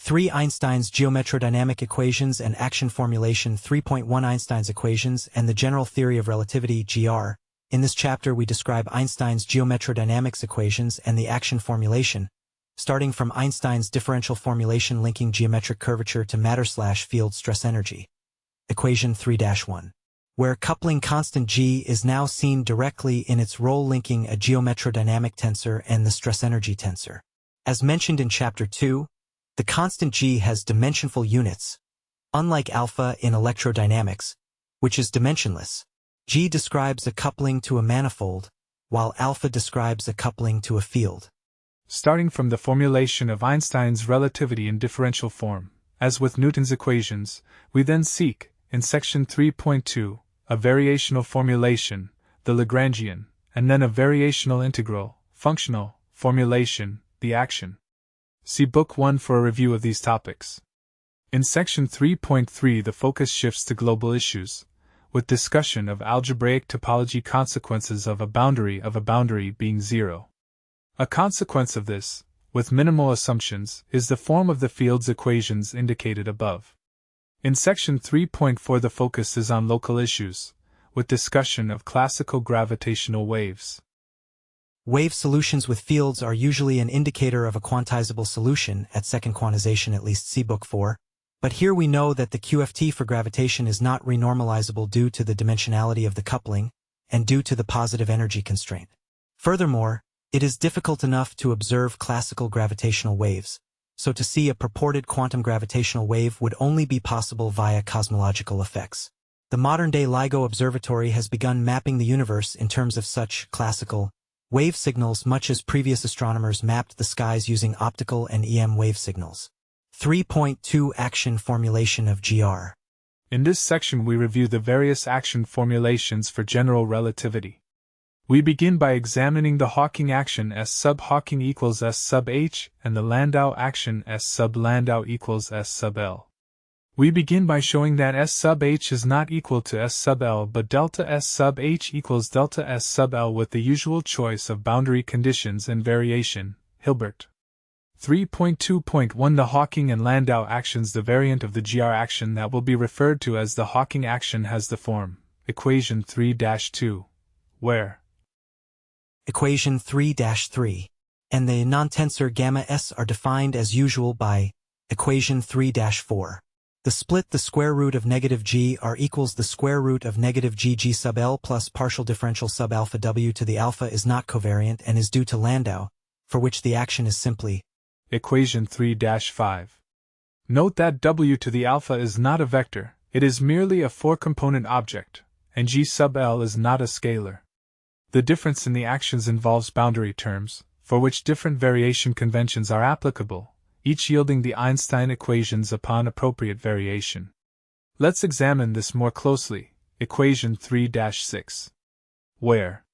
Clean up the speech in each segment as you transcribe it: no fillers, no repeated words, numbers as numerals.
3. Einstein's geometrodynamic equations and action formulation. 3.1 Einstein's equations and the general theory of relativity. GR. In this chapter we describe Einstein's geometrodynamics equations and the action formulation, starting from Einstein's differential formulation linking geometric curvature to matter/field stress energy. Equation 3-1. Where coupling constant G is now seen directly in its role linking a geometrodynamic tensor and the stress-energy tensor. As mentioned in Chapter 2, the constant G has dimensionful units, unlike alpha in electrodynamics, which is dimensionless. G describes a coupling to a manifold, while alpha describes a coupling to a field. Starting from the formulation of Einstein's relativity in differential form, as with Newton's equations, we then seek, in section 3.2, a variational formulation, the Lagrangian, and then a variational integral, functional, formulation, the action. See Book 1 for a review of these topics. In section 3.3 the focus shifts to global issues, with discussion of algebraic topology consequences of a boundary being zero. A consequence of this, with minimal assumptions, is the form of the field's equations indicated above. In section 3.4 the focus is on local issues, with discussion of classical gravitational waves. Wave solutions with fields are usually an indicator of a quantizable solution at second quantization, at least see Book 4, but here we know that the QFT for gravitation is not renormalizable due to the dimensionality of the coupling, and due to the positive energy constraint. Furthermore, it is difficult enough to observe classical gravitational waves, so to see a purported quantum gravitational wave would only be possible via cosmological effects. The modern-day LIGO observatory has begun mapping the universe in terms of such classical wave signals, much as previous astronomers mapped the skies using optical and EM wave signals. 3.2 Action formulation of GR. In this section we review the various action formulations for general relativity. We begin by examining the Hawking action S sub Hawking equals S sub h and the Landau action S sub Landau equals S sub L. We begin by showing that S sub h is not equal to S sub L but delta S sub h equals delta S sub L with the usual choice of boundary conditions and variation, Hilbert. 3.2.1 The Hawking and Landau actions. The variant of the GR action that will be referred to as the Hawking action has the form, equation 3-2, where Equation 3-3, and the non-tensor gamma S are defined as usual by equation 3-4. The split the square root of negative g r equals the square root of negative g sub L plus partial differential sub alpha w to the alpha is not covariant and is due to Landau, for which the action is simply equation 3-5. Note that w to the alpha is not a vector, it is merely a four-component object, and g sub L is not a scalar. The difference in the actions involves boundary terms, for which different variation conventions are applicable, each yielding the Einstein equations upon appropriate variation. Let's examine this more closely. Equation 3-6. Where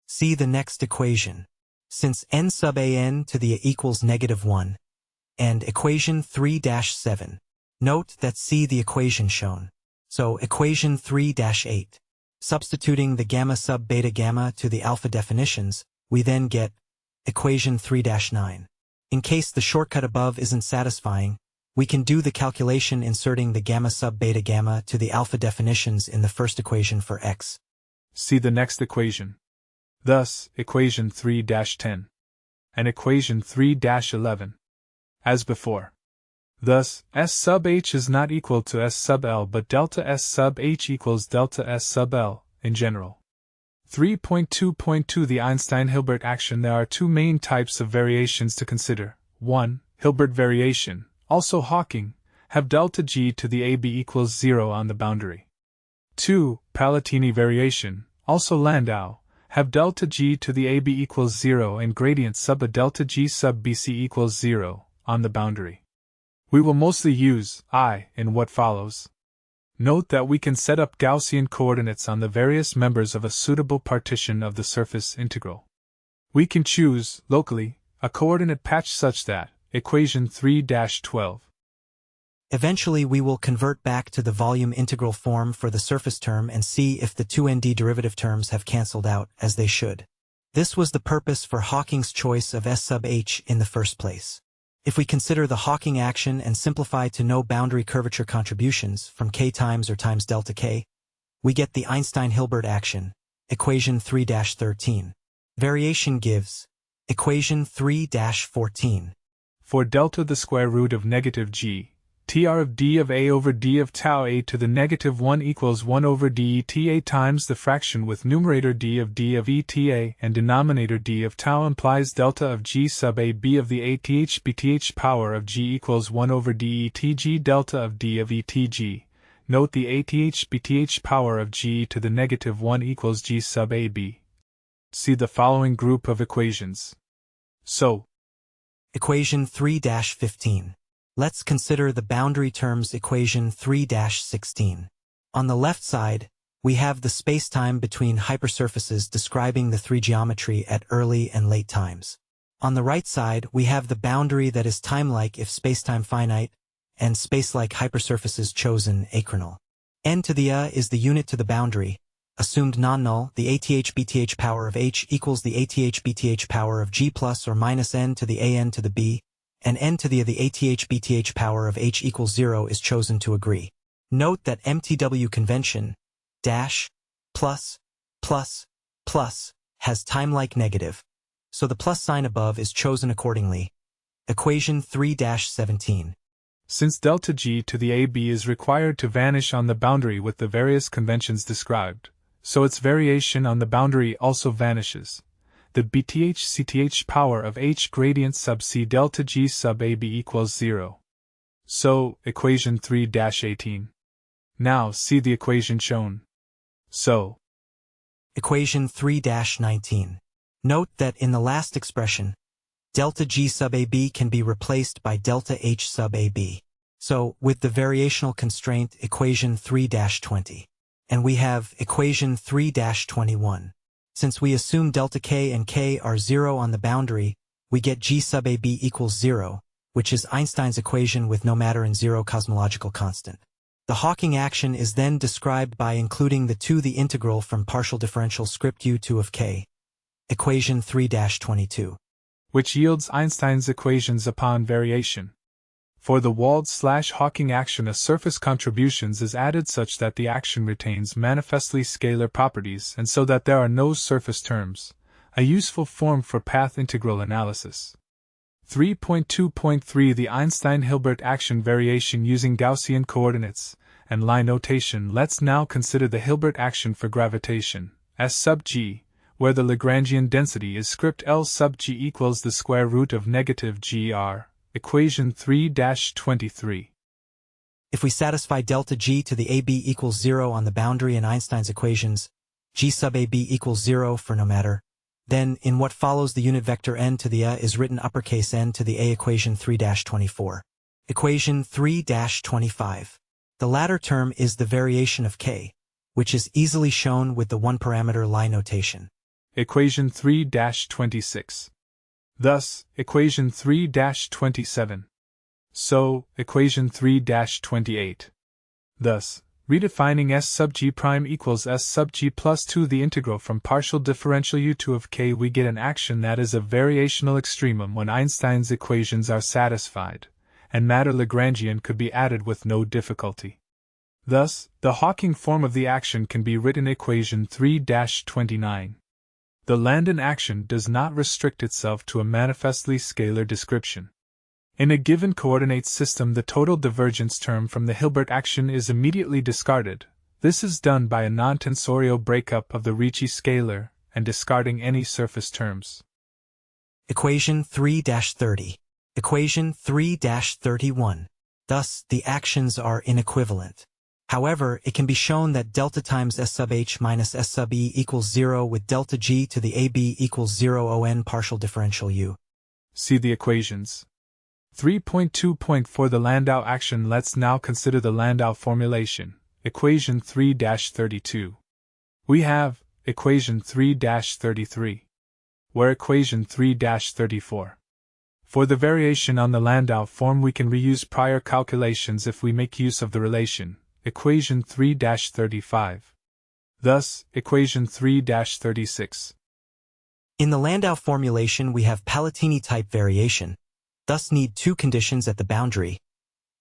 see the next equation. Since n sub an to the a equals -1, and equation 3-7. Note that see the equation shown. So equation 3-8. Substituting the gamma sub beta gamma to the alpha definitions, we then get equation 3-9. In case the shortcut above isn't satisfying, we can do the calculation inserting the gamma sub beta gamma to the alpha definitions in the first equation for x. See the next equation. Thus, equation 3-10. And equation 3-11. As before. Thus, S sub h is not equal to S sub L but delta S sub h equals delta S sub L, in general. 3.2.2 The Einstein-Hilbert action. There are two main types of variations to consider. 1. Hilbert variation, also Hawking, have delta g to the ab equals 0 on the boundary. 2. Palatini variation, also Landau, have delta g to the ab equals 0 and gradient sub a delta g sub bc equals 0 on the boundary. We will mostly use I in what follows. Note that we can set up Gaussian coordinates on the various members of a suitable partition of the surface integral. We can choose, locally, a coordinate patch such that, equation 3-12. Eventually we will convert back to the volume integral form for the surface term and see if the two nd derivative terms have cancelled out, as they should. This was the purpose for Hawking's choice of S sub h in the first place. If we consider the Hawking action and simplify to no boundary curvature contributions from k times or times delta k, we get the Einstein-Hilbert action, equation 3-13. Variation gives equation 3-14. For delta the square root of negative g, tr of d of a over d of tau a to the negative 1 equals 1 over d eta times the fraction with numerator d of eta and denominator d of tau implies delta of g sub a b of the ath power of g equals 1 over d etg delta of d of etg. Note the ath power of g to the negative 1 equals g sub a b. See the following group of equations. So, equation 3-15. Let's consider the boundary terms equation 3-16. On the left side, we have the spacetime between hypersurfaces describing the three geometry at early and late times. On the right side, we have the boundary that is timelike if spacetime finite, and spacelike hypersurfaces chosen achronal. N to the a is the unit to the boundary. Assumed non-null, the ath-bth power of h equals the ath-bth power of g plus or minus n to the an to the b, and n to the ath-bth power of h equals 0 is chosen to agree. Note that MTW convention, dash, plus, plus, plus, has timelike negative, so the plus sign above is chosen accordingly. Equation 3-17. Since delta g to the ab is required to vanish on the boundary with the various conventions described, so its variation on the boundary also vanishes. The bth-cth power of h gradient sub c delta g sub ab equals 0. So, equation 3-18. Now see the equation shown. So, equation 3-19. Note that in the last expression, delta g sub ab can be replaced by delta h sub ab. So, with the variational constraint equation 3-20. And we have equation 3-21. Since we assume delta k and k are 0 on the boundary, we get g sub ab equals 0, which is Einstein's equation with no matter and 0 cosmological constant. The Hawking action is then described by including the integral from partial differential script u2 of k. Equation 3-22. Which yields Einstein's equations upon variation. For the Wald/Hawking action, a surface contributions is added such that the action retains manifestly scalar properties and so that there are no surface terms, a useful form for path integral analysis. 3.2.3 The Einstein-Hilbert action variation using Gaussian coordinates and line notation. Let's now consider the Hilbert action for gravitation, S sub g, where the Lagrangian density is script L sub g equals the square root of negative gr. Equation 3-23. If we satisfy delta g to the ab equals 0 on the boundary in Einstein's equations, g sub ab equals 0 for no matter, then in what follows the unit vector n to the a is written uppercase n to the a equation 3-24. Equation 3-25. The latter term is the variation of k, which is easily shown with the one-parameter line notation. Equation 3-26. Thus, equation 3-27. So, equation 3-28. Thus, redefining S sub g prime equals S sub g plus 2 the integral from partial differential u2 of k, we get an action that is a variational extremum when Einstein's equations are satisfied, and matter Lagrangian could be added with no difficulty. Thus, the Hawking form of the action can be written equation 3-29. The Landon action does not restrict itself to a manifestly scalar description. In a given coordinate system, the total divergence term from the Hilbert action is immediately discarded. This is done by a non-tensorial breakup of the Ricci scalar and discarding any surface terms. Equation 3-30. Equation 3-31. Thus, the actions are inequivalent. However, it can be shown that delta times S sub h minus S sub e equals 0 with delta g to the ab equals 0 on partial differential u. See the equations. 3.2.4 The Landau action. Let's now consider the Landau formulation, equation 3-32. We have equation 3-33, where equation 3-34. For the variation on the Landau form, we can reuse prior calculations if we make use of the relation, equation 3-35. Thus, equation 3-36. In the Landau formulation we have Palatini-type variation. thus need two conditions at the boundary.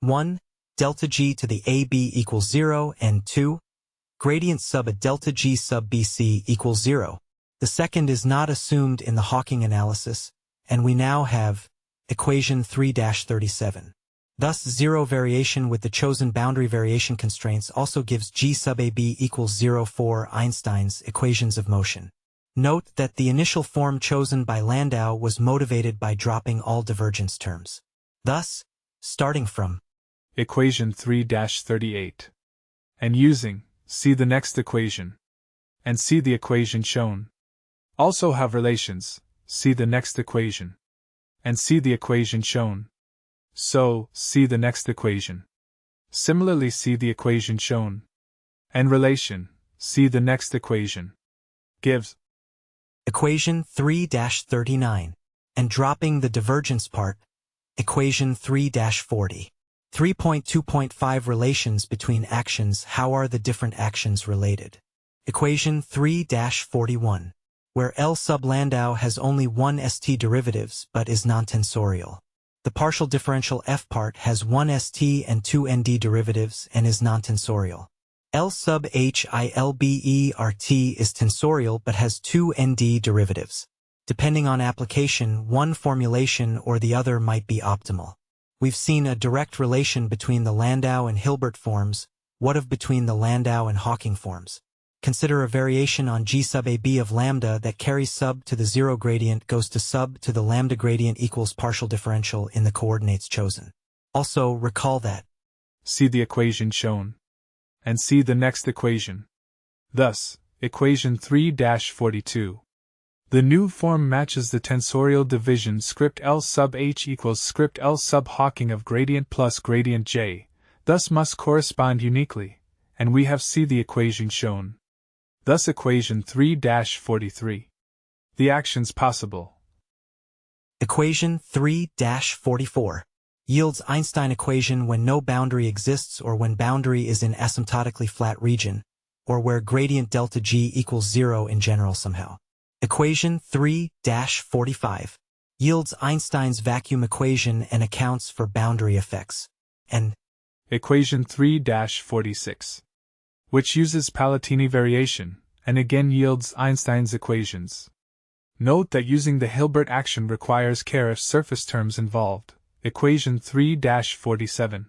1. Delta G to the AB equals 0, and 2. Gradient sub a delta G sub BC equals 0. The second is not assumed in the Hawking analysis, and we now have equation 3-37. Thus, zero variation with the chosen boundary variation constraints also gives G sub AB equals 0 for Einstein's equations of motion. Note that the initial form chosen by Landau was motivated by dropping all divergence terms. Thus, starting from equation 3-38 and using see the next equation and see the equation shown. Also have relations, see the next equation and see the equation shown. So, see the next equation. Similarly, see the equation shown. And relation, see the next equation. Gives equation 3-39, and dropping the divergence part, equation 3-40. 3.2.5 Relations between actions. How are the different actions related? Equation 3-41, where L sub Landau has only one st derivatives but is non-tensorial. The partial differential f part has one st and two nd derivatives and is non-tensorial. L sub Hilbert is tensorial but has two nd derivatives. Depending on application, one formulation or the other might be optimal. We've seen a direct relation between the Landau and Hilbert forms. What of between the Landau and Hawking forms? Consider a variation on G sub AB of lambda that carries sub to the zero gradient goes to sub to the lambda gradient equals partial differential in the coordinates chosen. Also, recall that see the equation shown and see the next equation. Thus, equation 3-42. The new form matches the tensorial division script L sub H equals script L sub Hawking of gradient plus gradient J, thus must correspond uniquely, and we have see the equation shown. Thus equation 3-43. The actions possible. Equation 3-44 yields Einstein equation when no boundary exists or when boundary is in asymptotically flat region, or where gradient delta G equals 0 in general somehow. Equation 3-45 yields Einstein's vacuum equation and accounts for boundary effects. And equation 3-46, which uses Palatini variation, and again yields Einstein's equations. Note that using the Hilbert action requires care if surface terms involved, equation 3-47,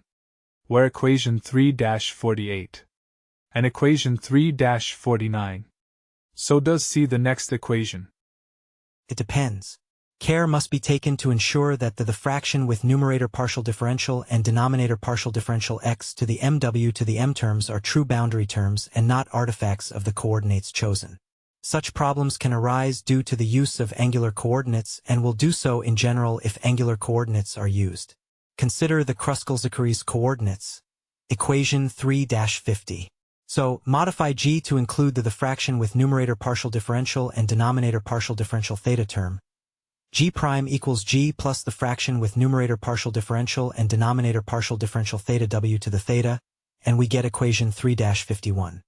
where equation 3-48, and equation 3-49. So does see the next equation. It depends. Care must be taken to ensure that the fraction with numerator partial differential and denominator partial differential x to the mw to the m terms are true boundary terms and not artifacts of the coordinates chosen. Such problems can arise due to the use of angular coordinates and will do so in general if angular coordinates are used. Consider the Kruskal-Zachary's coordinates. Equation 3-50. So, modify G to include the fraction with numerator partial differential and denominator partial differential theta term. G prime equals G plus the fraction with numerator partial differential and denominator partial differential theta w to the theta, and we get equation 3-51.